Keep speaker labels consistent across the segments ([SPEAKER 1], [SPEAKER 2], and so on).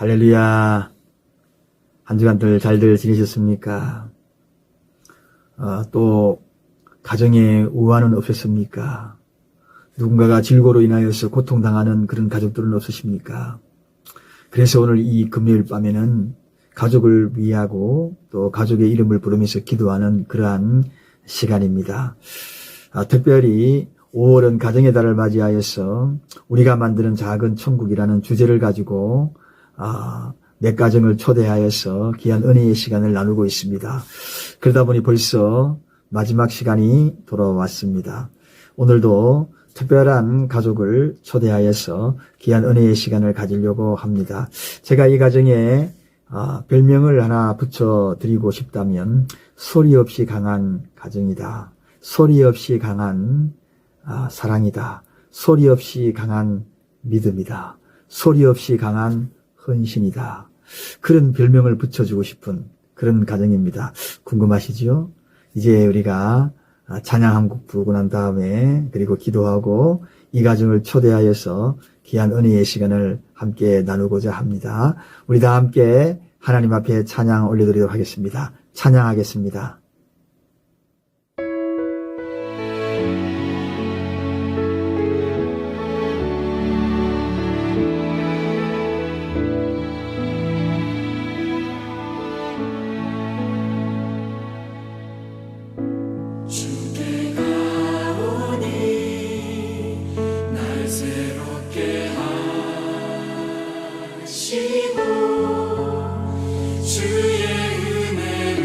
[SPEAKER 1] 할렐루야. 한 주간들 잘들 지내셨습니까? 또 가정에 우환은 없었습니까? 누군가가 질고로 인하여서 고통당하는 그런 가족들은 없으십니까? 그래서 오늘 이 금요일 밤에는 가족을 위하고 또 가족의 이름을 부르면서 기도하는 그러한 시간입니다. 특별히 5월은 가정의 달을 맞이하여서 우리가 만드는 작은 천국이라는 주제를 가지고 내 가정을 초대하여서 귀한 은혜의 시간을 나누고 있습니다. 그러다 보니 벌써 마지막 시간이 돌아왔습니다. 오늘도 특별한 가족을 초대하여서 귀한 은혜의 시간을 가지려고 합니다. 제가 이 가정에 별명을 하나 붙여드리고 싶다면 소리 없이 강한 가정이다. 소리 없이 강한 사랑이다. 소리 없이 강한 믿음이다. 소리 없이 강한 헌신이다. 그런 별명을 붙여주고 싶은 그런 가정입니다. 궁금하시죠? 이제 우리가 찬양 한 곡 부르고 난 다음에 그리고 기도하고 이 가정을 초대하여서 귀한 은혜의 시간을 함께 나누고자 합니다. 우리 다 함께 하나님 앞에 찬양 올려드리도록 하겠습니다. 찬양하겠습니다.
[SPEAKER 2] 주의 은혜를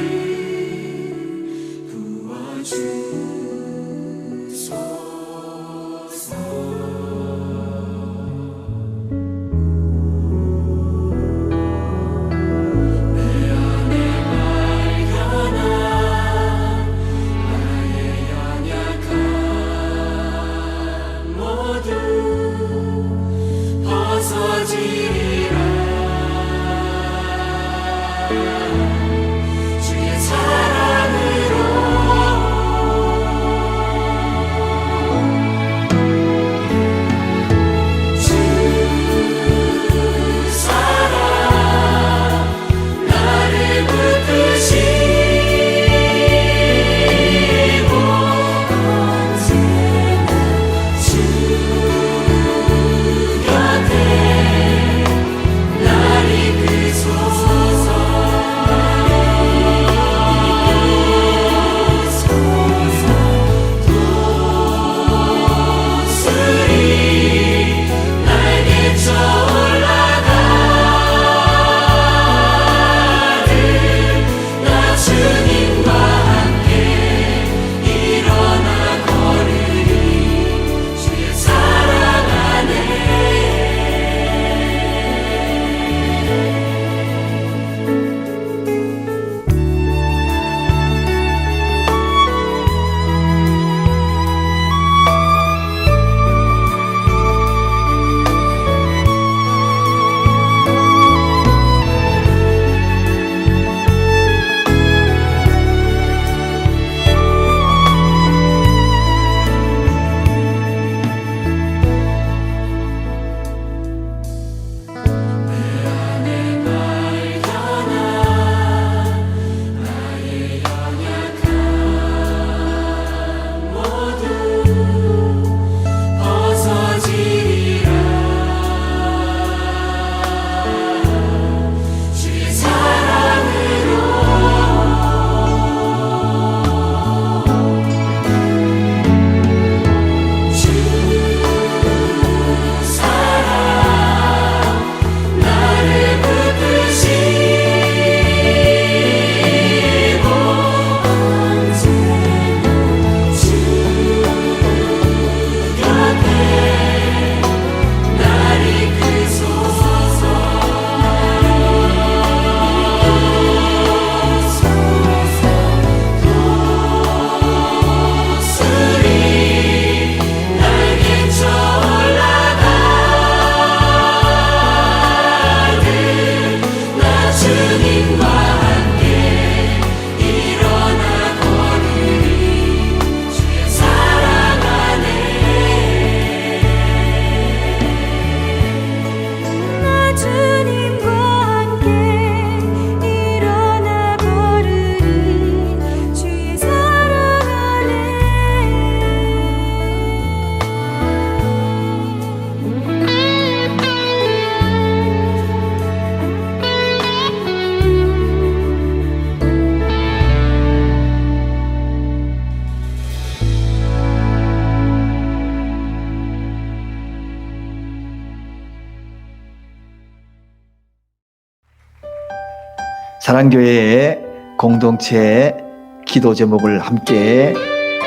[SPEAKER 1] 사랑교회의 공동체 기도 제목을 함께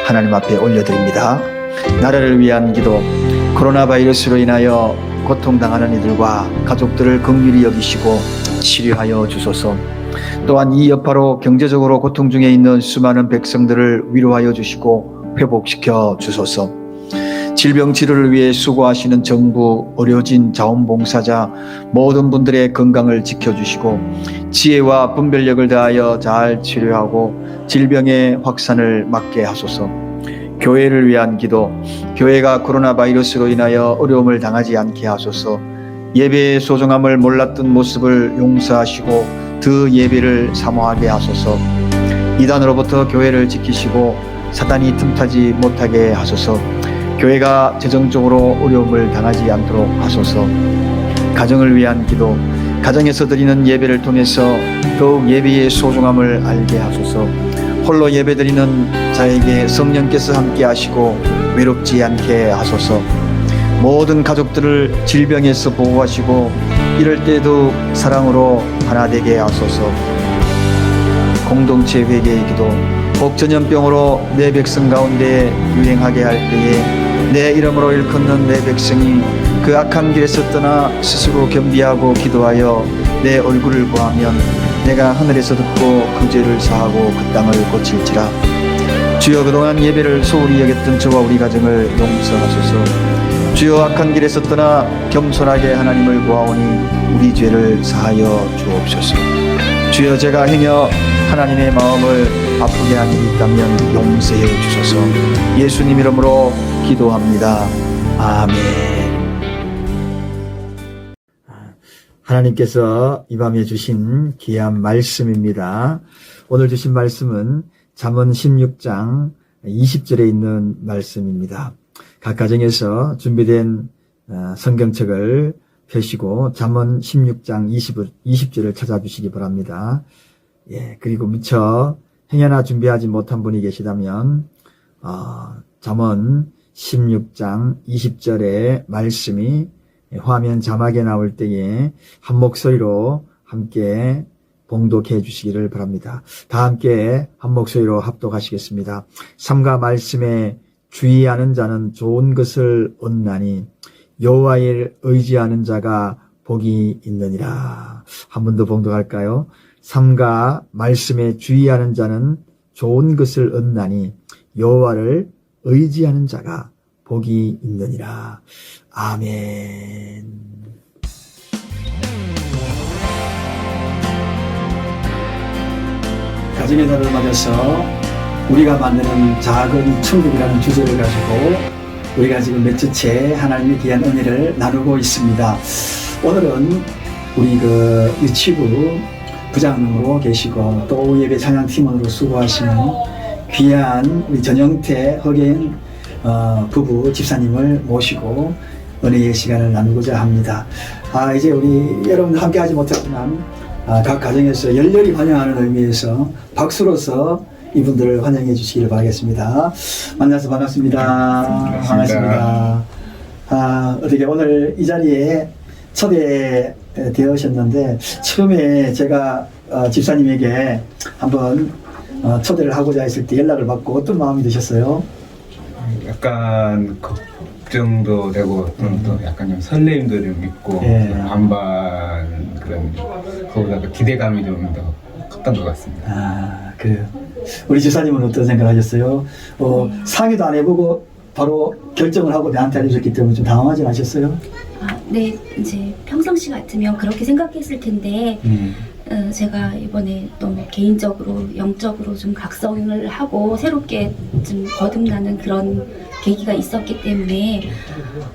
[SPEAKER 1] 하나님 앞에 올려드립니다. 나라를 위한 기도. 코로나 바이러스로 인하여 고통당하는 이들과 가족들을 긍휼히 여기시고 치료하여 주소서. 또한 이 여파로 경제적으로 고통 중에 있는 수많은 백성들을 위로하여 주시고 회복시켜 주소서. 질병 치료를 위해 수고하시는 정부, 의료진, 자원봉사자 모든 분들의 건강을 지켜주시고 지혜와 분별력을 다하여 잘 치료하고 질병의 확산을 막게 하소서. 교회를 위한 기도. 교회가 코로나 바이러스로 인하여 어려움을 당하지 않게 하소서. 예배의 소중함을 몰랐던 모습을 용서하시고 그 예배를 사모하게 하소서. 이단으로부터 교회를 지키시고 사단이 틈타지 못하게 하소서. 교회가 재정적으로 어려움을 당하지 않도록 하소서. 가정을 위한 기도. 가정에서 드리는 예배를 통해서 더욱 예배의 소중함을 알게 하소서. 홀로 예배드리는 자에게 성령께서 함께 하시고 외롭지 않게 하소서. 모든 가족들을 질병에서 보호하시고 이럴 때도 사랑으로 하나 되게 하소서. 공동체 회개의 기도. 복전염병으로 내 백성 가운데 유행하게 할 때에 내 이름으로 일컫는 내 백성이 그 악한 길에서 떠나 스스로 겸비하고 기도하여 내 얼굴을 구하면 내가 하늘에서 듣고 그 죄를 사하고 그 땅을 고칠지라. 주여, 그동안 예배를 소홀히 여겼던 저와 우리 가정을 용서하소서. 주여, 악한 길에서 떠나 겸손하게 하나님을 구하오니 우리 죄를 사하여 주옵소서. 주여, 제가 행여 하나님의 마음을 아프게 한 일이 있다면 용서해 주소서. 예수님 이름으로 기도합니다. 아멘. 하나님께서 이 밤에 주신 귀한 말씀입니다. 오늘 주신 말씀은 잠언 16장 20절에 있는 말씀입니다. 각 가정에서 준비된 성경책을 펴시고 잠언 16장 20절을 찾아주시기 바랍니다. 예, 그리고 미처 행여나 준비하지 못한 분이 계시다면 잠언 16장 20절의 말씀이 화면 자막에 나올 때에 한 목소리로 함께 봉독해 주시기를 바랍니다. 다 함께 한 목소리로 합독하시겠습니다. 삼가 말씀에 주의하는 자는 좋은 것을 얻나니 여호와를 의지하는 자가 복이 있느니라. 한 번 더 봉독할까요? 삼가 말씀에 주의하는 자는 좋은 것을 얻나니 여호와를 의지하는 자가 복이 있느니라. 아멘. 가정의 달을 맞아서 우리가 만드는 작은 천국이라는 주제를 가지고 우리가 지금 몇 주째 하나님의 귀한 은혜를 나누고 있습니다. 오늘은 우리 유치부 부장으로 계시고 또 예배 찬양팀원으로 수고하시는 귀한 우리 전영태 허계인 부부 집사님을 모시고 은혜의 시간을 나누고자 합니다. 이제 우리 여러분들 함께 하지 못했지만 각 가정에서 열렬히 환영하는 의미에서 박수로서 이분들을 환영해 주시기를 바라겠습니다. 만나서 반갑습니다. 반갑습니다. 어떻게 오늘 이 자리에 초대되셨는데 처음에 제가 집사님에게 한번 초대를 하고자 했을 때 연락을 받고 어떤 마음이 드셨어요?
[SPEAKER 2] 약간 걱정도 되고 또 약간 좀 설레임도 좀 있고 반반 그런 그보다 기대감이 좀 더 컸던 것 같습니다.
[SPEAKER 1] 그래요. 우리 집사님은 어떤 생각을 하셨어요? 상의도 안 해보고 바로 결정을 하고 나한테 알려줬기 때문에 좀 당황하진 않으셨어요?
[SPEAKER 3] 네, 이제 평상시 같으면 그렇게 생각했을 텐데 제가 이번에 너무 개인적으로 영적으로 좀 각성을 하고 새롭게 좀 거듭나는 그런 계기가 있었기 때문에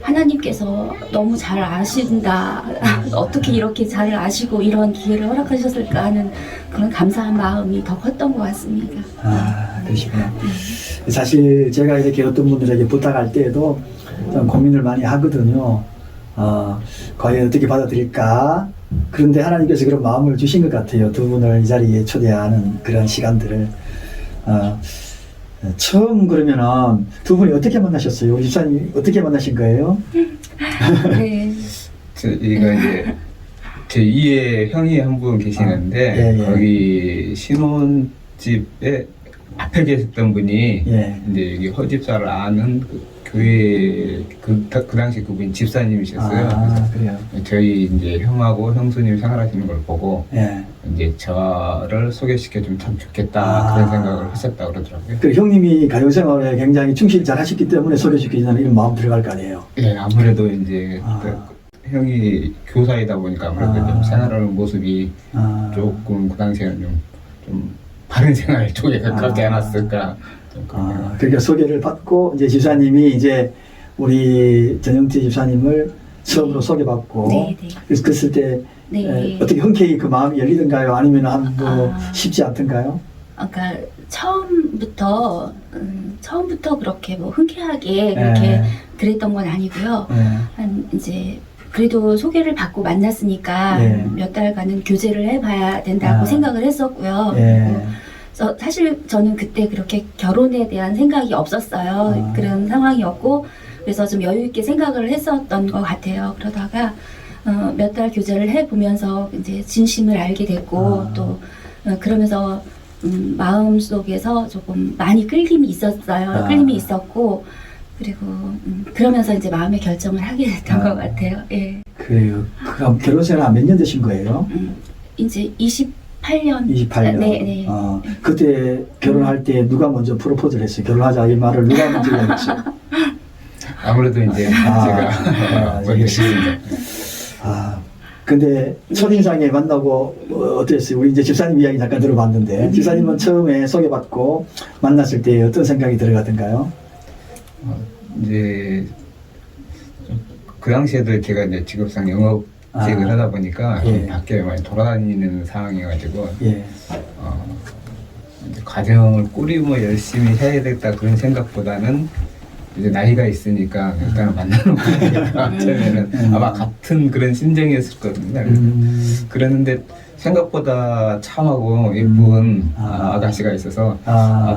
[SPEAKER 3] 하나님께서 너무 잘 아신다, 어떻게 이렇게 잘 아시고 이런 기회를 허락하셨을까 하는 그런 감사한 마음이 더 컸던 것 같습니다.
[SPEAKER 1] 그러시구나. 사실 제가 이렇게 어떤 분들에게 부탁할 때에도 좀 고민을 많이 하거든요. 과연 어떻게 받아들일까? 그런데 하나님께서 그런 마음을 주신 것 같아요. 두 분을 이 자리에 초대하는 그런 시간들을. 처음 그러면은 두 분이 어떻게 만나셨어요? 집사님 어떻게 만나신 거예요?
[SPEAKER 3] 네.
[SPEAKER 2] 저희가 이제 제 2의 형이 한 분 계시는데
[SPEAKER 1] 예.
[SPEAKER 2] 거기 신혼집에 앞에 계셨던 분이
[SPEAKER 1] 예.
[SPEAKER 2] 이제 여기 허집사를 아는 그 교회 그 당시 그분이 집사님이셨어요.
[SPEAKER 1] 아, 그래요.
[SPEAKER 2] 저희 이제 형하고 형수님 생활하시는 걸 보고
[SPEAKER 1] 예.
[SPEAKER 2] 이제 저를 소개시켜주면 참 좋겠다
[SPEAKER 1] 아.
[SPEAKER 2] 그런 생각을 하셨다고 그러더라고요.
[SPEAKER 1] 그 형님이 가정생활에 굉장히 충실 잘 하셨기 때문에 소개시키자는 이런 마음 들어갈 거 아니에요.
[SPEAKER 2] 예, 아무래도 이제
[SPEAKER 1] 아.
[SPEAKER 2] 그 형이 교사이다 보니까 아무래도
[SPEAKER 1] 아.
[SPEAKER 2] 좀 생활하는 모습이
[SPEAKER 1] 아.
[SPEAKER 2] 조금 그 당시에는 좀 바른 생활 쪽에 가깝지
[SPEAKER 1] 아.
[SPEAKER 2] 않았을까. 좀 그런 생각.
[SPEAKER 1] 그러니까 소개를 받고 이제 집사님이 이제 우리 전영태 집사님을 처음으로 소개받고
[SPEAKER 3] 네, 네.
[SPEAKER 1] 그래서 그랬을 때
[SPEAKER 3] 네.
[SPEAKER 1] 어떻게 흔쾌히 그 마음이 열리던가요? 아니면 한뭐
[SPEAKER 3] 아.
[SPEAKER 1] 쉽지 않던가요?
[SPEAKER 3] 그러니까 처음부터 그렇게 뭐 흔쾌하게 그렇게
[SPEAKER 1] 예.
[SPEAKER 3] 그랬던 건 아니고요.
[SPEAKER 1] 예.
[SPEAKER 3] 한 이제 그래도 소개를 받고 만났으니까
[SPEAKER 1] 예.
[SPEAKER 3] 몇 달간은 교제를 해봐야 된다고
[SPEAKER 1] 아.
[SPEAKER 3] 생각을 했었고요.
[SPEAKER 1] 예.
[SPEAKER 3] 그래서 사실 저는 그때 그렇게 결혼에 대한 생각이 없었어요.
[SPEAKER 1] 아.
[SPEAKER 3] 그런 상황이었고 그래서 좀 여유 있게 생각을 했었던 것 같아요. 그러다가 몇 달 교제를 해보면서 이제 진심을 알게 됐고
[SPEAKER 1] 아.
[SPEAKER 3] 또 그러면서 마음 속에서 조금 많이 끌림이 있었어요.
[SPEAKER 1] 아.
[SPEAKER 3] 끌림이 있었고 그리고 그러면서 이제 마음의 결정을 하게 됐던
[SPEAKER 1] 아.
[SPEAKER 3] 것 같아요. 예.
[SPEAKER 1] 그래요. 그럼 결혼 생활 몇 년 되신 거예요?
[SPEAKER 3] 이제 28년.
[SPEAKER 1] 28년.
[SPEAKER 3] 네, 네.
[SPEAKER 1] 그때 결혼할 때 누가 먼저 프로포즈를 했어요? 결혼하자 이 말을 누가 먼저 했어요?
[SPEAKER 2] 아무래도 이제 제가 먼저 했습니다.
[SPEAKER 1] 근데 첫인상에 만나고 어땠어요? 우리 이제 집사님 이야기 잠깐 들어봤는데 집사님은 처음에 소개받고 만났을 때 어떤 생각이 들어가던가요?
[SPEAKER 2] 이제 그 당시에도 제가 이제 직업상 영업직을 하다 보니까
[SPEAKER 1] 예.
[SPEAKER 2] 밖에 많이 돌아다니는 상황이어가지고
[SPEAKER 1] 예.
[SPEAKER 2] 이제 가정을 꾸리고 열심히 해야 되겠다 그런 생각보다는 이제 나이가 있으니까 일단은 만나는 거니까 처음에는 아마 같은 그런 심정이었었거든요. 그랬는데 생각보다 참하고 예쁜 아가씨가 있어서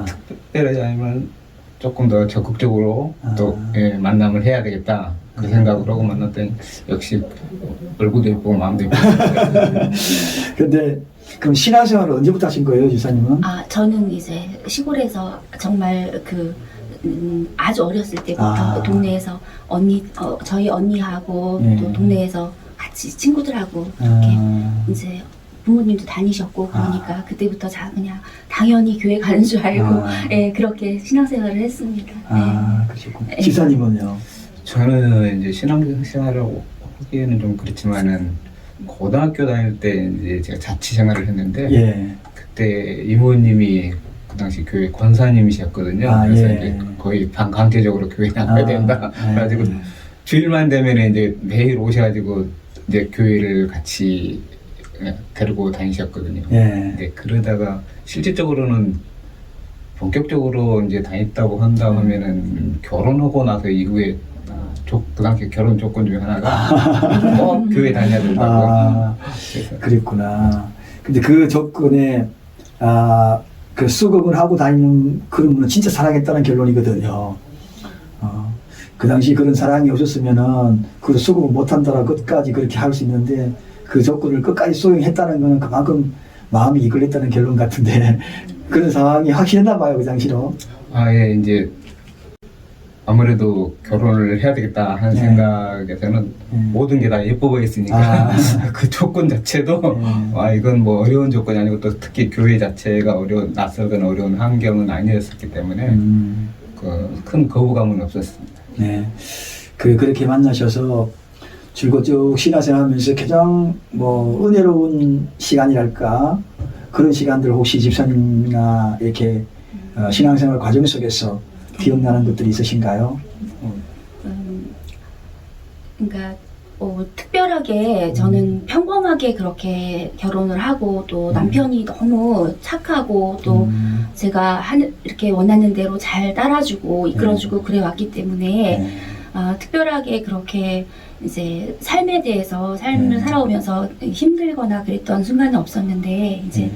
[SPEAKER 2] 특별하지 않으면 조금 더 적극적으로 또 만남을 해야 되겠다 그 생각을 하고 만났더니 역시 얼굴도 예쁘고 마음도 예쁘고.
[SPEAKER 1] 근데 그럼 신앙생활을 언제부터 하신 거예요, 집사님은?
[SPEAKER 3] 저는 이제 시골에서 정말 아주 어렸을 때부터 동네에서 저희 언니하고 또 동네에서 같이 친구들하고 이렇게 이제 부모님도 다니셨고 그러니까 그때부터 그냥 당연히 교회 가는 줄 알고 예, 그렇게 신앙생활을 했습니다.
[SPEAKER 1] 그러셨군요. 집사님은요?
[SPEAKER 2] 저는 이제 신앙생활을 하기에는 좀 그렇지만은 고등학교 다닐 때 이제 제가 자취 생활을 했는데 그때 이모님이 그 당시 교회 권사님이셨거든요. 그래서 이제 거의 강제적으로 교회 나가야 된다. 그래가지고 주일만 되면 이제 매일 오셔가지고 이제 교회를 같이 데리고 다니셨거든요. 근데 그러다가 실질적으로는 본격적으로 이제 다녔다고 한다 하면은 결혼하고 나서 이후에 그 당시 결혼 조건 중에 하나가 꼭 교회 다녀야 된다고.
[SPEAKER 1] 그랬구나. 근데 그 조건에 그 수급을 하고 다니는 그런 분은 진짜 사랑했다는 결론이거든요. 그 당시 그런 사랑이 없었으면은 그 수급을 못한다라 끝까지 그렇게 할 수 있는데 그 조건을 끝까지 수용했다는 거는 그만큼 마음이 이끌렸다는 결론 같은데 그런 상황이 확실했나 봐요, 그 당시로.
[SPEAKER 2] 예, 이제 아무래도 결혼을 해야 되겠다 하는 생각에서는 모든 게 다 예뻐 보였으니까 그 조건 자체도 이건 뭐 어려운 조건이 아니고 또 특히 교회 자체가 낯설거나 어려운 환경은 아니었었기 때문에 큰 거부감은 없었습니다.
[SPEAKER 1] 네, 그렇게 만나셔서 줄곧 쭉 신앙생활하면서 가장 뭐 은혜로운 시간이랄까 그런 시간들 혹시 집사님이나 이렇게 신앙생활 과정 속에서 기억나는 것들이 있으신가요?
[SPEAKER 3] 그러니까 특별하게 저는 평범하게 그렇게 결혼을 하고 또 남편이 너무 착하고 또 제가 이렇게 원하는 대로 잘 따라주고 이끌어주고 그래 왔기 때문에 특별하게 그렇게 이제 삶에 대해서 삶을 살아오면서 힘들거나 그랬던 순간은 없었는데 이제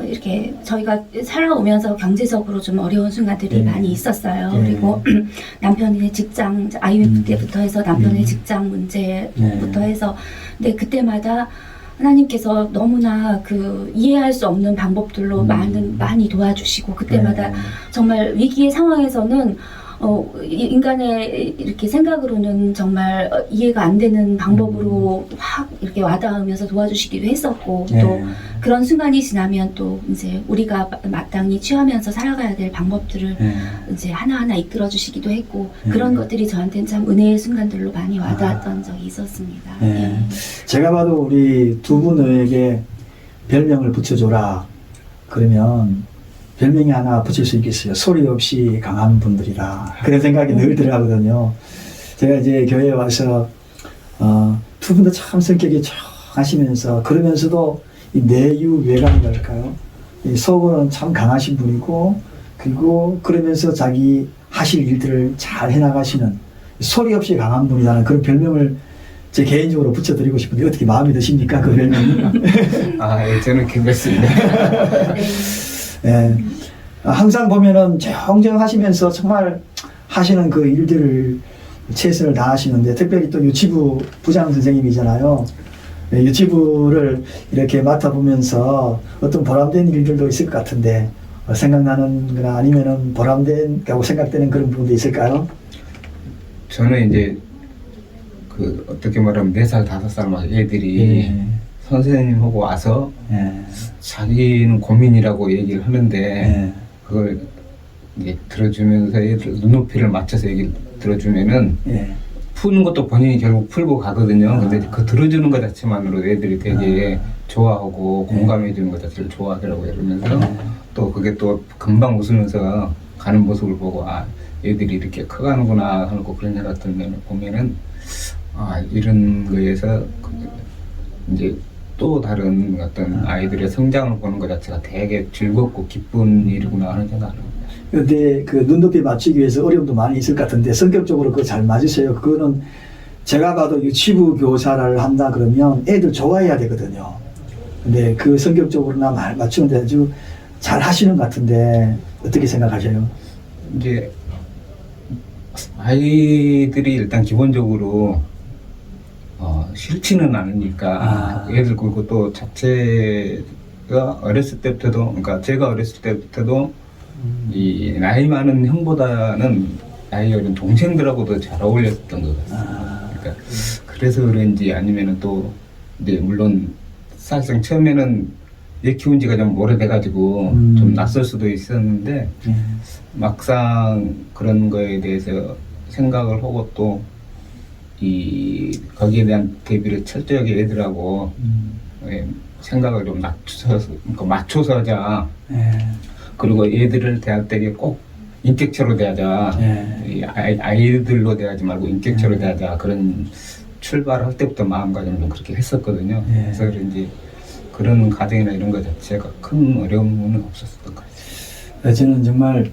[SPEAKER 3] 이렇게 저희가 살아오면서 경제적으로 좀 어려운 순간들이
[SPEAKER 1] 네.
[SPEAKER 3] 많이 있었어요.
[SPEAKER 1] 네.
[SPEAKER 3] 그리고 남편의 직장, 아이유 때부터 해서 남편의 직장 문제부터
[SPEAKER 1] 네.
[SPEAKER 3] 해서 근데 그때마다 하나님께서 너무나 그 이해할 수 없는 방법들로 많이 도와주시고 그때마다
[SPEAKER 1] 네.
[SPEAKER 3] 정말 위기의 상황에서는 인간의 이렇게 생각으로는 정말 이해가 안 되는 방법으로 확 이렇게 와닿으면서 도와주시기도 했었고
[SPEAKER 1] 네.
[SPEAKER 3] 또 그런 순간이 지나면 또 이제 우리가 마땅히 취하면서 살아가야 될 방법들을
[SPEAKER 1] 네.
[SPEAKER 3] 이제 하나하나 이끌어 주시기도 했고
[SPEAKER 1] 네.
[SPEAKER 3] 그런 것들이 저한테는 참 은혜의 순간들로 많이 와닿았던 적이 있었습니다.
[SPEAKER 1] 네.
[SPEAKER 3] 예.
[SPEAKER 1] 제가 봐도 우리 두 분에게 별명을 붙여줘라. 그러면 별명이 하나 붙일 수 있겠어요. 소리 없이 강한 분들이라. 그런 생각이 늘 들어가거든요. 제가 이제 교회에 와서, 두 분도 참 성격이 촉하시면서, 그러면서도 이 내유외관이랄까요? 이 속으로는 참 강하신 분이고, 그리고 그러면서 자기 하실 일들을 잘 해나가시는 소리 없이 강한 분이라는 그런 별명을 제 개인적으로 붙여드리고 싶은데, 어떻게 마음이 드십니까? 그 별명이?
[SPEAKER 2] 예, 저는 괜찮습니다.
[SPEAKER 3] 네.
[SPEAKER 1] 예. 항상 보면은 정정하시면서 정말 하시는 그 일들을 최선을 다하시는데 특별히 또 유치부 부장 선생님이잖아요. 예, 유치부를 이렇게 맡아보면서 어떤 보람된 일들도 있을 것 같은데 생각나는 거나 아니면은 보람된다고 생각되는 그런 부분도 있을까요?
[SPEAKER 2] 저는 이제 그 어떻게 말하면 4살, 5살 막 애들이
[SPEAKER 1] 예.
[SPEAKER 2] 선생님하고 와서
[SPEAKER 1] 예.
[SPEAKER 2] 자기는 고민이라고 얘기를 하는데
[SPEAKER 1] 예.
[SPEAKER 2] 그걸 이제 들어주면서 애들 눈높이를 맞춰서 얘기를 들어주면은
[SPEAKER 1] 예.
[SPEAKER 2] 푸는 것도 본인이 결국 풀고 가거든요. 근데 그 들어주는 것 자체만으로 애들이 되게 좋아하고 공감해 주는 것 자체를 좋아하더라고요. 그러면서 또 그게 또 금방 웃으면서 가는 모습을 보고 애들이 이렇게 커가는구나 하고 그런 생각 들면 보면은 이런 거에서 이제 또 다른 어떤 아이들의 성장을 보는 것 자체가 되게 즐겁고 기쁜 일이구나 하는 생각을 합니다.
[SPEAKER 1] 근데 그 눈높이 맞추기 위해서 어려움도 많이 있을 것 같은데 성격적으로 그거 잘 맞으세요? 그거는 제가 봐도 유치부 교사를 한다 그러면 애들 좋아해야 되거든요. 근데 그 성격적으로나 맞추는데 아주 잘 하시는 것 같은데 어떻게 생각하세요?
[SPEAKER 2] 이제 아이들이 일단 기본적으로 싫지는 않으니까 애들 그리고 또 자체가 어렸을 때부터도 그러니까 제가 어렸을 때부터도 이 나이 많은 형보다는 나이 어린 동생들하고도 잘 어울렸던 것 같습니다. 그러니까 그래서 그런지 아니면은 또 이제 물론 사실상 처음에는 얘 키운 지가 좀 오래돼가지고 좀 낯설 수도 있었는데 막상 그런 거에 대해서 생각을 하고 또 거기에 대한 대비를 철저하게 애들하고 생각을 좀 맞춰서 하자. 그리고 애들을 대할 때 꼭 인격체로 대하자. 이 아이들로 대하지 말고 인격체로 대하자. 그런 출발할 때부터 마음가짐을 좀 그렇게 했었거든요. 그래서 그런지 그런 가정이나 이런 것 자체가 큰 어려움은 없었던 것 같아요.
[SPEAKER 1] 저는 정말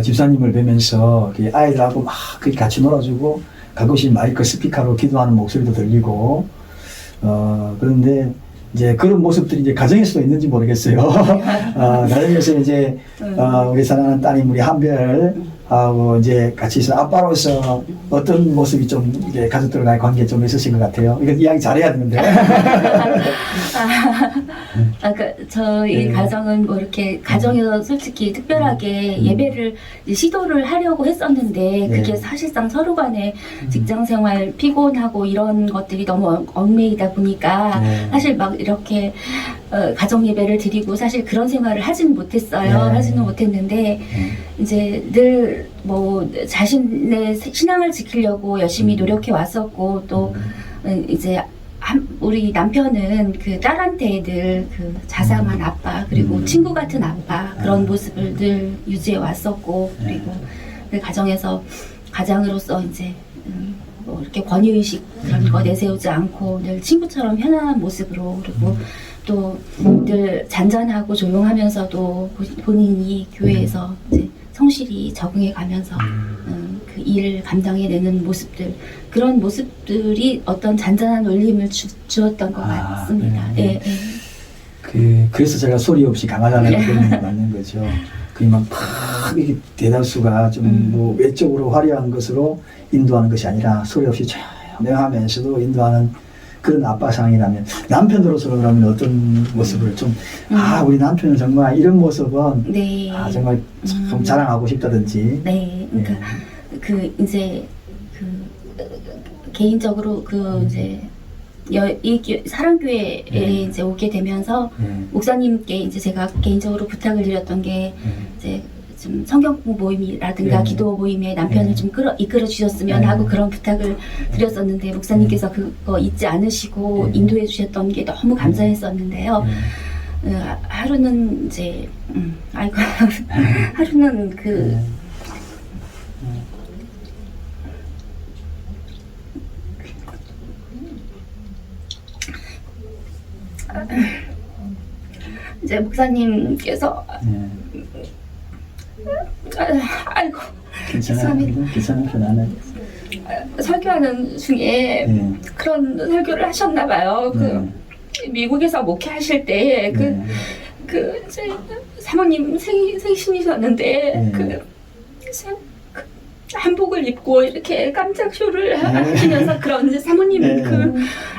[SPEAKER 1] 집사님을 뵈면서 아이들하고 막 같이 놀아주고 가끔씩 마이크 스피커로 기도하는 목소리도 들리고 그런데 이제 그런 모습들이 이제 가정에서도 있는지 모르겠어요. 가정에서 이제 우리 사랑하는 따님 우리 한별하고 이제 같이 있어 아빠로서 어떤 모습이 좀 이게 가족들과의 관계에 좀 있으신 것 같아요. 이거 이야기 잘해야 되는데.
[SPEAKER 3] 저희 가정은 뭐 이렇게 가정에서 솔직히 특별하게 예배를 시도를 하려고 했었는데 그게 사실상 서로 간에 직장 생활 피곤하고 이런 것들이 너무 얽매이다 보니까 사실 막 이렇게 가정 예배를 드리고 사실 그런 생활을 하지는 못했어요. 하지는 못했는데 이제 늘 뭐 자신의 신앙을 지키려고 열심히 노력해 왔었고 또 이제 우리 남편은 그 딸한테 늘 그 자상한 아빠 그리고 친구 같은 아빠 그런 모습을 늘 유지해 왔었고 그리고 그 가정에서 가장으로서 이제 뭐 이렇게 권위의식 그런 거 내세우지 않고 늘 친구처럼 편안한 모습으로 그리고 또 늘 잔잔하고 조용하면서도 본인이 교회에서 이제 성실히 적응해 가면서 그 일을 감당해내는 모습들 그런 모습들이 어떤 잔잔한 울림을 주었던 것 같습니다.
[SPEAKER 1] 그래서 제가 소리 없이 강하다는 표현이 맞는 거죠. 그막 이게 대다수가 좀 뭐 외적으로 화려한 것으로 인도하는 것이 아니라 소리 없이 조용하면서도 인도하는 그런 아빠상이라면 남편으로서는 그러면 어떤 모습을 좀 우리 남편은 정말 이런 모습은
[SPEAKER 3] 네.
[SPEAKER 1] 정말 좀 자랑하고 싶다든지.
[SPEAKER 3] 네. 그러니까 그 이제 그 개인적으로 이제 사랑교회에 이제 오게 되면서 목사님께 이제 제가 개인적으로 부탁을 드렸던 게 이제 좀 성경 공부 모임이라든가 기도 모임에 남편을 좀 이끌어 주셨으면 하고 그런 부탁을 드렸었는데 목사님께서 그거 잊지 않으시고 인도해 주셨던 게 너무 감사했었는데요. 하루는 이제 하루는 이제 목사님께서 아이고
[SPEAKER 1] 괜찮아요. 편안해.
[SPEAKER 3] 설교하는 중에 그런 설교를 하셨나 봐요. 미국에서 목회하실 때 이제 사모님 생신이셨는데 한복을 입고 이렇게 깜짝 쇼를 하시면서 그런 이제 사모님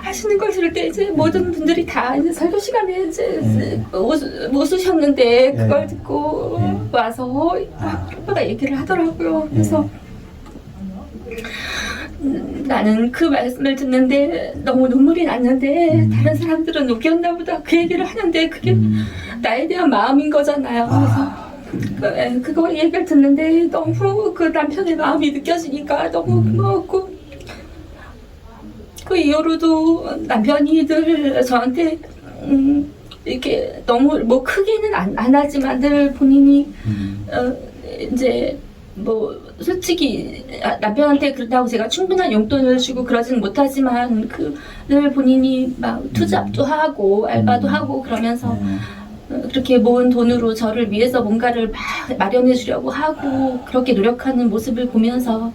[SPEAKER 3] 하시는 걸 들을 때 이제 모든 분들이 다 이제 설교 시간에 이제 웃으셨는데 그걸 듣고 와서 오빠가 얘기를 하더라고요. 그래서 나는 그 말씀을 듣는데 너무 눈물이 났는데 다른 사람들은 웃겼나 보다 그 얘기를 하는데 그게 나에 대한 마음인 거잖아요. 그래서 그거 얘기를 듣는데 너무 그 남편의 마음이 느껴지니까 너무 고마웠고 그 이후로도 남편이 늘 저한테 이렇게 너무 뭐 크게는 안 하지만 늘 본인이 이제 뭐 솔직히 남편한테 그렇다고 제가 충분한 용돈을 주고 그러지는 못하지만 늘 본인이 막 투잡도 하고 알바도 하고 그러면서 그렇게 모은 돈으로 저를 위해서 뭔가를 막 마련해 주려고 하고 그렇게 노력하는 모습을 보면서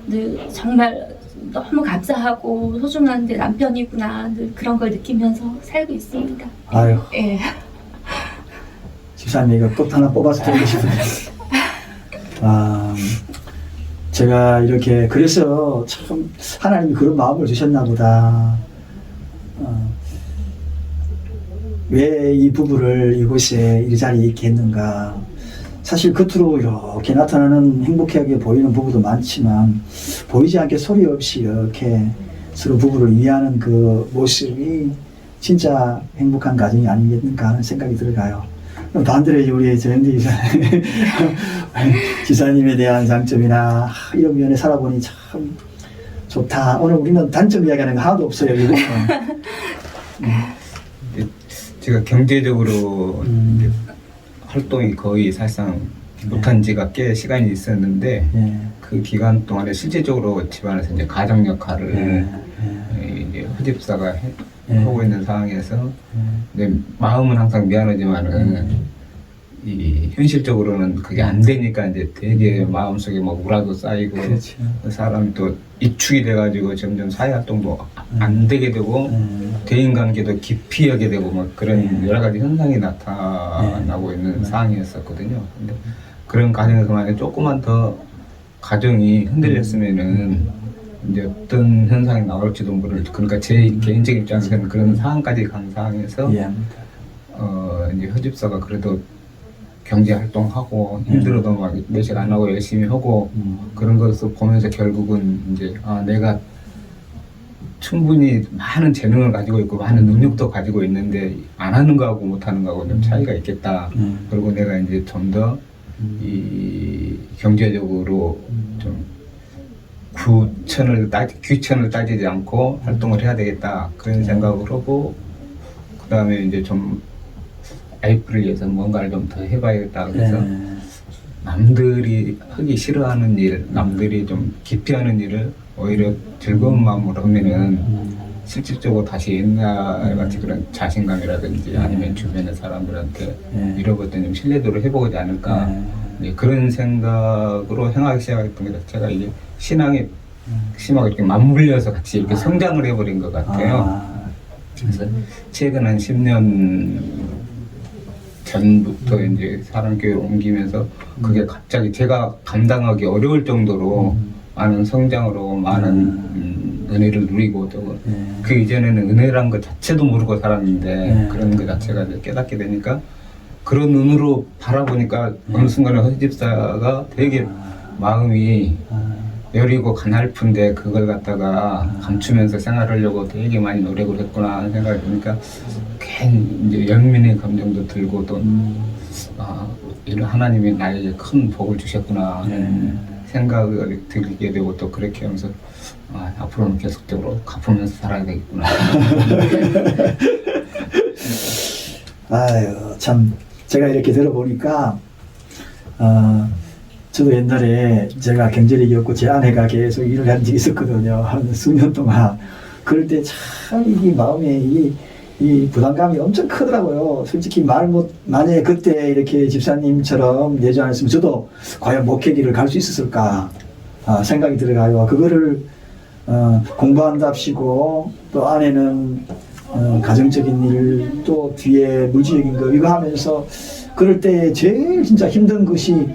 [SPEAKER 3] 늘 정말 너무 감사하고 소중한 내 남편이구나 늘 그런 걸 느끼면서 살고 있습니다.
[SPEAKER 1] 아유.
[SPEAKER 3] 예.
[SPEAKER 1] 집사님 이거 꽃 하나 뽑아서 드리고 싶은데. 제가 이렇게 그래서 참 하나님이 그런 마음을 주셨나 보다. 왜 이 부부를 이곳에 이 자리에 있게 했는가. 사실 겉으로 이렇게 나타나는 행복하게 보이는 부부도 많지만 보이지 않게 소리 없이 이렇게 서로 부부를 이해하는 그 모습이 진짜 행복한 가정이 아니겠는가 하는 생각이 들어가요. 반대로 우리 전영진 지사님에 대한 장점이나 이런 면에 살아보니 참 좋다. 오늘 우리는 단점 이야기하는 거 하나도 없어요.
[SPEAKER 2] 제가 경제적으로 이제 활동이 거의 사실상 못한 지가 꽤 시간이 있었는데 그 기간 동안에 실질적으로 집안에서 이제 가정 역할을 이제 허집사가 하고 있는 상황에서 내 마음은 항상 미안하지만은 이 현실적으로는 그게 안 되니까 이제 되게 마음속에 막 우라도 쌓이고
[SPEAKER 1] 그렇죠.
[SPEAKER 2] 사람이 또 이축이 돼가지고 점점 사회활동도 안 되게 되고 대인관계도 기피하게 되고 막 그런 여러 가지 현상이 나타나고 있는 상황이었었거든요. 근데 그런 과정에서 만약에 조금만 더 가정이 흔들렸으면은 이제 어떤 현상이 나올지도 모를. 그러니까 제 개인적인 입장에서는 그런 상황까지 간 상황에서 이제 허집사가 그래도 경제 활동하고 힘들어도 막 매실 안 하고 열심히 하고 그런 것을 보면서 결국은 이제 내가 충분히 많은 재능을 가지고 있고 많은 능력도 가지고 있는데 안 하는 거하고 못 하는 거하고 좀 차이가 있겠다. 그리고 내가 이제 좀 더 이 경제적으로 좀 귀천을 따지지 않고 활동을 해야 되겠다. 그런 생각을 하고 그 다음에 이제 좀 와이프를 위해서 뭔가를 좀 더 해봐야겠다. 그래서 남들이 하기 싫어하는 일, 남들이 좀 기피하는 일을 오히려 즐거운 마음으로 하면은 실질적으로 다시 옛날 같이 그런 자신감이라든지 아니면 주변의 사람들한테 잃어버렸던 좀 신뢰도를 회복하지 않을까. 그런 생각으로 행하기 시작했던 게 제가 이게 신앙에 심하게 이렇게 맞물려서 같이 이렇게 성장을 해버린 것 같아요. 그래서 최근 한 10년 전부터 이제 사랑교회를 옮기면서 그게 갑자기 제가 감당하기 어려울 정도로 많은 성장으로 많은 은혜를 누리고 또 그 이전에는 은혜란 것 자체도 모르고 살았는데 그런 것 자체가 이제 깨닫게 되니까 그런 눈으로 바라보니까 어느 순간에 허지 집사가 되게 마음이 여리고 가냘픈데 그걸 갖다가 감추면서 생활하려고 되게 많이 노력을 했구나 하는 생각이 드니까 괜히 이제 연민의 감정도 들고 또 이런 하나님이 나에게 큰 복을 주셨구나 하는 생각을 들게 되고 또 그렇게 하면서 앞으로는 계속적으로 갚으면서 살아야 되겠구나.
[SPEAKER 1] 아유, 참, 제가 이렇게 들어보니까, 저도 옛날에 제가 경제력이 없고 제 아내가 계속 일을 한 적이 있었거든요. 한 수년 동안. 그럴 때 참 이 마음에 이 부담감이 엄청 크더라고요. 솔직히 만약에 그때 이렇게 집사님처럼 내주 안 했으면 저도 과연 목회기를 갈 수 있었을까 생각이 들어가요. 그거를 공부한답시고 또 아내는 가정적인 일 또 뒤에 물질적인 거 이거 하면서 그럴 때 제일 진짜 힘든 것이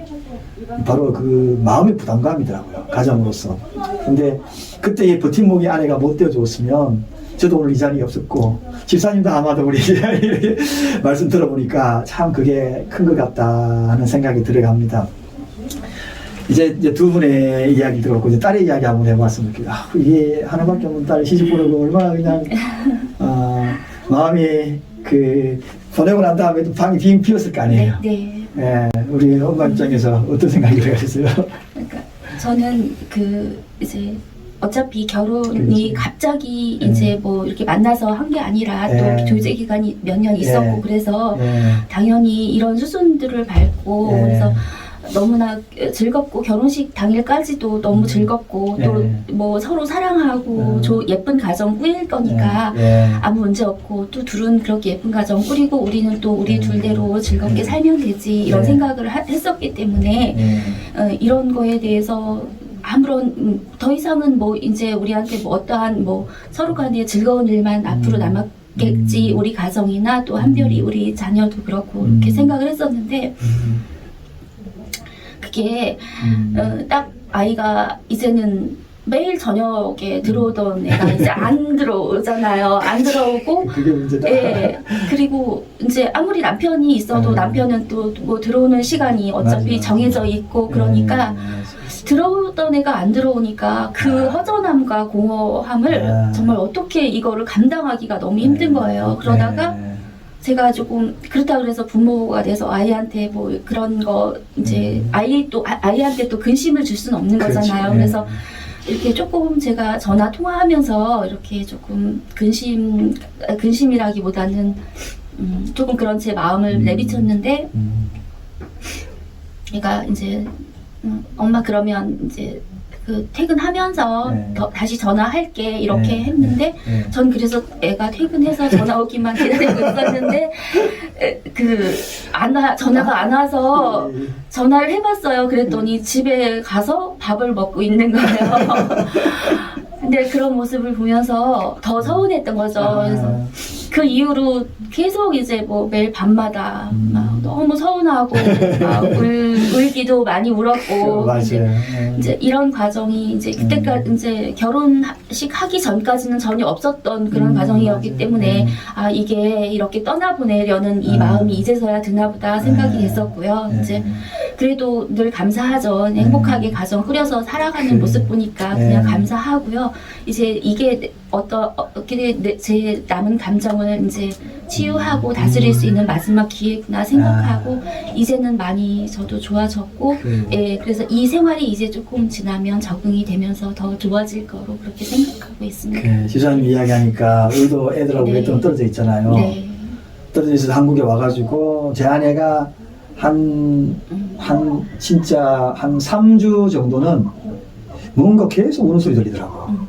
[SPEAKER 1] 바로 그 마음의 부담감이더라고요. 가정으로서. 근데 그때의 버팀목이 아내가 못 되어줬으면 저도 오늘 이 자리에 없었고 집사님도 아마도 우리 말씀 들어보니까 참 그게 큰 것 같다 하는 생각이 들어갑니다. 이제 두 분의 이야기 들었고 이제 딸의 이야기 한번 해봤으면 좋겠어요. 이게 하나밖에 없는 딸 시집 보내고 얼마나 그냥 마음이 보내고 난 다음에도 방이 빙 비었을 거 아니에요.
[SPEAKER 3] 네.
[SPEAKER 1] 네, 우리 엄마 입장에서 어떤 생각이 들으셨어요?
[SPEAKER 3] 그러니까 저는 이제 어차피 결혼이
[SPEAKER 1] 그렇지.
[SPEAKER 3] 갑자기 이제 뭐 이렇게 만나서 한 게 아니라
[SPEAKER 1] 네.
[SPEAKER 3] 또 교제 기간이 몇 년 있었고 그래서
[SPEAKER 1] 네.
[SPEAKER 3] 당연히 이런 수순들을 밟고
[SPEAKER 1] 네.
[SPEAKER 3] 그래서 너무나 즐겁고 결혼식 당일까지도 너무 즐겁고
[SPEAKER 1] 네.
[SPEAKER 3] 또 뭐 서로 사랑하고 예쁜 가정 꾸릴 거니까
[SPEAKER 1] 네.
[SPEAKER 3] 아무 문제 없고 또 둘은 그렇게 예쁜 가정 꾸리고 우리는 또 우리 둘대로 즐겁게 살면 되지 이런
[SPEAKER 1] 네.
[SPEAKER 3] 생각을 했었기 때문에 이런 거에 대해서 아무런 더 이상은 뭐 이제 우리한테 뭐 어떠한 뭐 서로 간의 즐거운 일만 앞으로 남았겠지 우리 가정이나 또 한별이 우리 자녀도 그렇고 이렇게 생각을 했었는데 그게 딱 아이가 이제는 매일 저녁에 들어오던 애가 이제 안 들어오잖아요. 안 들어오고
[SPEAKER 1] 그게 문제다.
[SPEAKER 3] 예. 그리고 이제 아무리 남편이 있어도 남편은 또 뭐 들어오는 시간이 어차피
[SPEAKER 1] 맞아.
[SPEAKER 3] 정해져 있고 그러니까 들어오던 애가 안 들어오니까 그 허전함과 공허함을 정말 어떻게 이거를 감당하기가 너무 힘든 거예요. 그러다가 제가 조금 그렇다 그래서 부모가 돼서 아이한테 뭐 그런 거 이제 아이한테 또 근심을 줄 수는 없는 거잖아요. 그래서 이렇게 조금 제가 전화 통화하면서 이렇게 조금 근심이라기보다는 조금 그런 제 마음을 내비쳤는데 얘가 이제 엄마 그러면 이제 퇴근하면서 다시 전화할게 이렇게 했는데 전 그래서 애가 퇴근해서 전화 오기만 기다리고 있었는데 전화가 안 와서 전화를 해봤어요. 그랬더니 집에 가서 밥을 먹고 있는 거예요. 근데 그런 모습을 보면서 더 서운했던 거죠. 그래서 그 이후로 계속 이제 뭐 매일 밤마다 막 너무 서운하고 막 울기도 많이 울었고 이제 이런 과정이 이제 그때까지 이제 결혼식 하기 전까지는 전혀 없었던 그런 과정이었기 때문에 이게 이렇게 떠나보내려는 이 마음이 이제서야 드나보다 생각이 됐었고요. 이제 그래도 늘 감사하죠. 행복하게 가정 꾸려서 살아가는 모습 보니까 그냥 감사하고요. 이제 이게 어떻게 제 남은 감정을 이제 치유하고 다스릴 수 있는 마지막 기회구나 생각하고 이제는 많이 저도 좋아졌고 예, 그래서 이 생활이 이제 조금 지나면 적응이 되면서 더 좋아질 거로 그렇게 생각하고 있습니다.
[SPEAKER 1] 지사님 이야기하니까 우리도 애들하고 오랫동안 떨어져 있잖아요. 떨어져 있어서 한국에 와가지고 제 아내가 진짜 한 3주 정도는 뭔가 계속 우는 소리 들리더라고.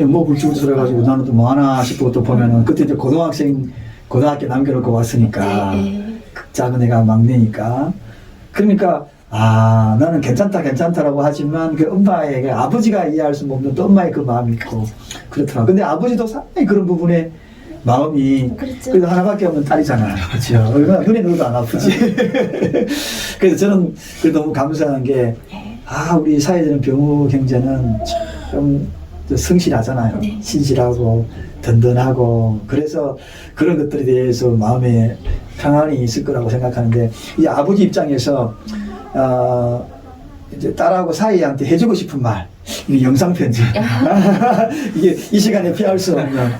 [SPEAKER 1] 뭐 불쑥 들어가지고 나는 또 뭐 하나 싶고 또 보면은 그때 이제 고등학교 남겨놓고 왔으니까 작은 애가 막내니까 그러니까 나는 괜찮다라고 하지만 그 엄마의 아버지가 이해할 수 없는 또 엄마의 그 마음이 있고 그렇더라고. 근데 아버지도 상당히 그런 부분에 마음이
[SPEAKER 3] 그렇죠.
[SPEAKER 1] 그래도 하나밖에 없는 딸이잖아. 그렇죠. 얼마나 눈에 넣어도 안 아프지. 그래서 저는 그 너무 감사한 게, 우리 사회적인 병우 경제는 좀 성실하잖아요.
[SPEAKER 3] 네.
[SPEAKER 1] 신실하고 든든하고, 그래서 그런 것들에 대해서 마음에 평안이 있을 거라고 생각하는데, 이 아버지 입장에서 이제 딸하고 사이한테 해주고 싶은 말, 이게 영상편지. 이게 이 시간에 피할 수 없는,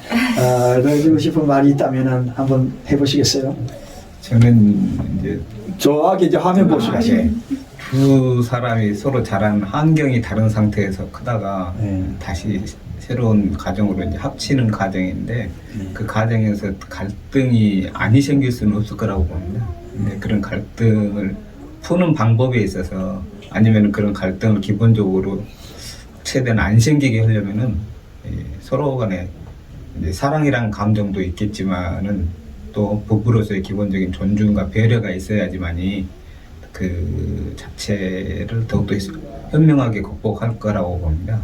[SPEAKER 1] 해주고 싶은 말이 있다면은 한번 해보시겠어요?
[SPEAKER 2] 저는 이제
[SPEAKER 1] 저하게 이제 화면 보시겠어요.
[SPEAKER 2] 두 사람이 서로 자란 환경이 다른 상태에서 크다가
[SPEAKER 1] 네.
[SPEAKER 2] 다시 새로운 가정으로 이제 합치는 과정인데 그 과정에서 갈등이 안 생길 수는 없을 거라고 봅니다. 근데 그런 갈등을 푸는 방법에 있어서 아니면 그런 갈등을 기본적으로 최대한 안 생기게 하려면은 서로 간에 이제 사랑이란 감정도 있겠지만은 또 부부로서의 기본적인 존중과 배려가 있어야지만이 그 자체를 더욱더 현명하게 극복할 거라고 봅니다.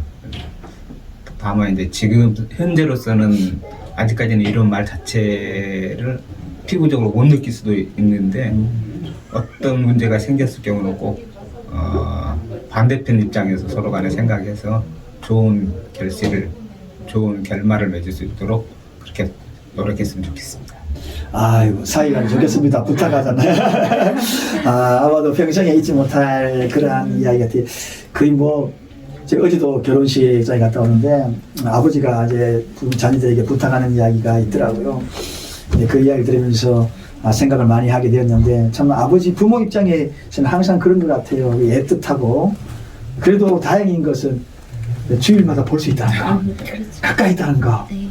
[SPEAKER 2] 다만 이제 지금 현재로서는 아직까지는 이런 말 자체를 피부적으로 못 느낄 수도 있는데 어떤 문제가 생겼을 경우는 꼭 반대편 입장에서 서로 간에 생각해서 좋은 결실을, 좋은 결말을 맺을 수 있도록 그렇게 노력했으면 좋겠습니다.
[SPEAKER 1] 아이고, 사이가 좋겠습니다. 부탁하잖아요. 아마도 평생에 잊지 못할 그러한 이야기 같아요. 거의 뭐, 제가 어제도 결혼식장에 갔다 오는데, 아버지가 이제 자녀들에게 부탁하는 이야기가 있더라고요. 그 이야기 들으면서 생각을 많이 하게 되었는데, 참 아버지 부모 입장에서는 항상 그런 것 같아요. 애틋하고, 그래도 다행인 것은 주일마다 볼 수 있다는 거,
[SPEAKER 3] 그렇죠.
[SPEAKER 1] 가까이 있다는 거.
[SPEAKER 3] 네.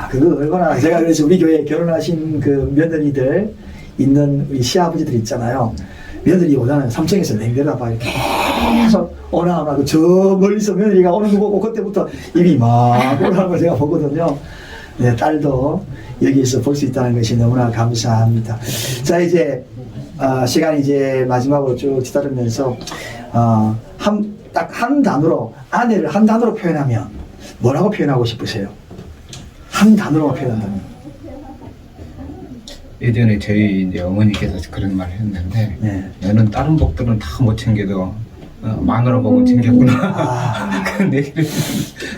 [SPEAKER 1] 그거 얼마나, 제가 그래서 우리 교회에 결혼하신 그 며느리들 있는 우리 시아버지들 있잖아요. 며느리 오잖아요. 3층에서 냉내려봐 이렇게 계속 오나 저 멀리서 며느리가 오는 거 보고 그때부터 입이 막 올라오는 걸 제가 보거든요. 네, 딸도 여기에서 볼 수 있다는 것이 너무나 감사합니다. 자, 이제 시간이 이제 마지막으로 쭉 뒤따르면서 딱 한 단어로, 아내를 한 단어로 표현하면 뭐라고 표현하고 싶으세요? 한 단어로 표현한다면?
[SPEAKER 2] 예전에 저희 이제 어머니께서 그런 말을 했는데,
[SPEAKER 1] 네.
[SPEAKER 2] 너는 다른 복들은 다 못 챙겨도 마누라 복은 챙겼구나. 그런 얘기를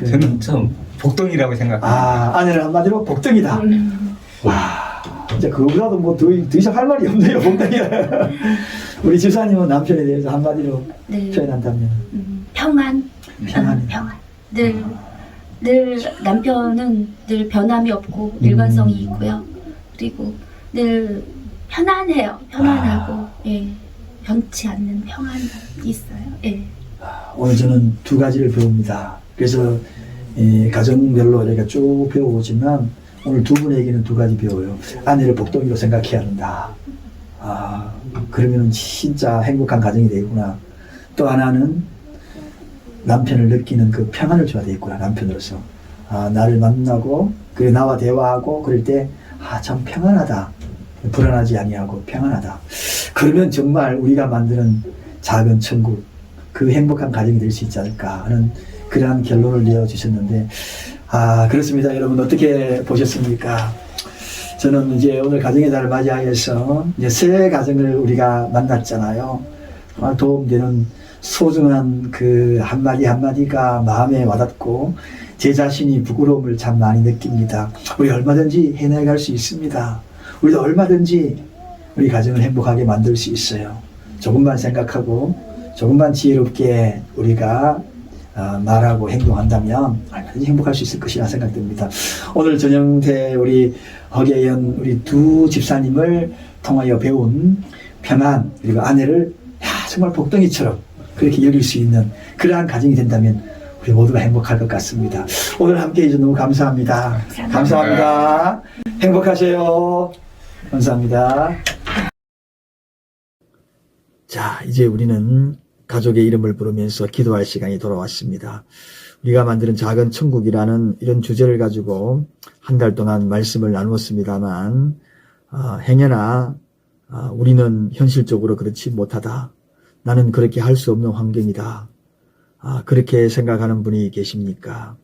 [SPEAKER 2] 저는 좀 복덩이라고 생각합니다.
[SPEAKER 1] 아내는 한마디로 복덩이다. 와, 진짜 그거보다도 뭐 더 이상 할 말이 없네요, 복덩이야. 우리 집사님은 남편에 대해서 한마디로
[SPEAKER 3] 네.
[SPEAKER 1] 표현한다면?
[SPEAKER 3] 평안.
[SPEAKER 1] 평안.
[SPEAKER 3] 평안. 늘 남편은 늘 변함이 없고 일관성이 있고요. 그리고 늘 편안해요. 편안하고 예, 변치 않는 평안이 있어요. 예.
[SPEAKER 1] 오늘 저는 두 가지를 배웁니다. 그래서 가정별로 이렇게 쭉 배워보지만 오늘 두 분에게는 두 가지 배워요. 아내를 복덩이로 생각해야 한다. 그러면 진짜 행복한 가정이 되구나. 또 하나는 남편을 느끼는 그 평안을 줘야 되겠구나, 남편으로서. 나를 만나고, 그리고 나와 대화하고, 그럴 때, 참 평안하다. 불안하지 아니하고 평안하다. 그러면 정말 우리가 만드는 작은 천국, 그 행복한 가정이 될 수 있지 않을까 하는 그러한 결론을 내어주셨는데, 그렇습니다. 여러분, 어떻게 보셨습니까? 저는 이제 오늘 가정의 달을 맞이하여서 이제 새 가정을 우리가 만났잖아요. 도움되는 소중한 그 한마디 한마디가 마음에 와닿고 제 자신이 부끄러움을 참 많이 느낍니다. 우리 얼마든지 해내갈 수 있습니다. 우리도 얼마든지 우리 가정을 행복하게 만들 수 있어요. 조금만 생각하고 조금만 지혜롭게 우리가 말하고 행동한다면 얼마든지 행복할 수 있을 것이라 생각됩니다. 오늘 전영태 우리 허계연 우리 두 집사님을 통하여 배운 평안 그리고 아내를 정말 복덩이처럼 그렇게 여길 수 있는 그러한 가정이 된다면 우리 모두가 행복할 것 같습니다. 오늘 함께 해주셔서 너무 감사합니다. 감사합니다. 행복하세요. 감사합니다. 자, 이제 우리는 가족의 이름을 부르면서 기도할 시간이 돌아왔습니다. 우리가 만드는 작은 천국이라는 이런 주제를 가지고 한 달 동안 말씀을 나누었습니다만 행여나 우리는 현실적으로 그렇지 못하다. 나는 그렇게 할 수 없는 환경이다. 그렇게 생각하는 분이 계십니까?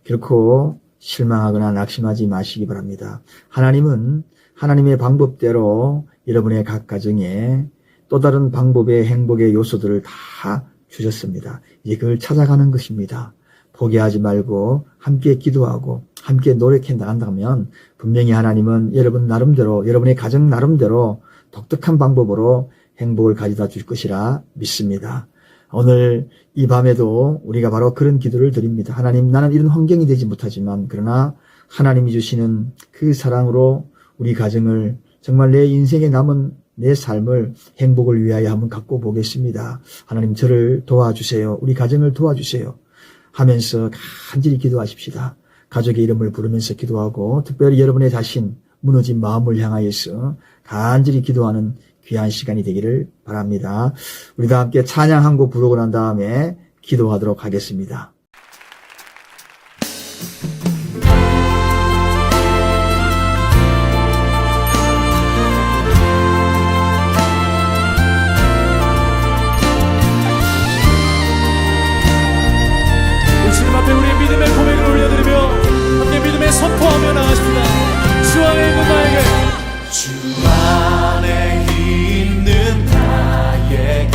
[SPEAKER 1] 결코 실망하거나 낙심하지 마시기 바랍니다. 하나님은 하나님의 방법대로 여러분의 각 가정에 또 다른 방법의 행복의 요소들을 다 주셨습니다. 이제 그걸 찾아가는 것입니다. 포기하지 말고 함께 기도하고 함께 노력해 나간다면 분명히 하나님은 여러분 나름대로, 여러분의 가정 나름대로 독특한 방법으로 행복을 가져다 줄 것이라 믿습니다. 오늘 이 밤에도 우리가 바로 그런 기도를 드립니다. 하나님, 나는 이런 환경이 되지 못하지만 그러나 하나님이 주시는 그 사랑으로 우리 가정을 정말 내 인생에 남은 내 삶을 행복을 위하여 한번 갖고 보겠습니다. 하나님, 저를 도와주세요. 우리 가정을 도와주세요. 하면서 간절히 기도하십시다. 가족의 이름을 부르면서 기도하고 특별히 여러분의 자신, 무너진 마음을 향하여서 간절히 기도하는 귀한 시간이 되기를 바랍니다. 우리 다 함께 찬양 한 곡 부르고 난 다음에 기도하도록 하겠습니다.
[SPEAKER 4] 주님 앞에 우리의 믿음의 고백을 올려드리며 함께 믿음의 선포하며 나가십니다. 주 안에 있는 나에게, 주 안에 있는 나에게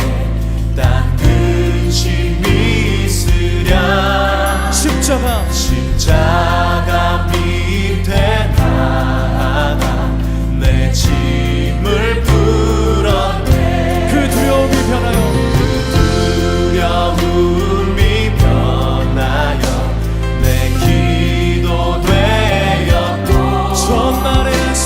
[SPEAKER 4] 딴 근심이 있으랴. 십자가 밑에 나아가 내 짐을 풀었네. 그 두려움이 변하여 내 기도 되었고 전날의 안식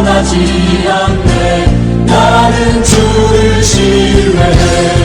[SPEAKER 4] 변하지 않네. 나는 주를 신뢰해.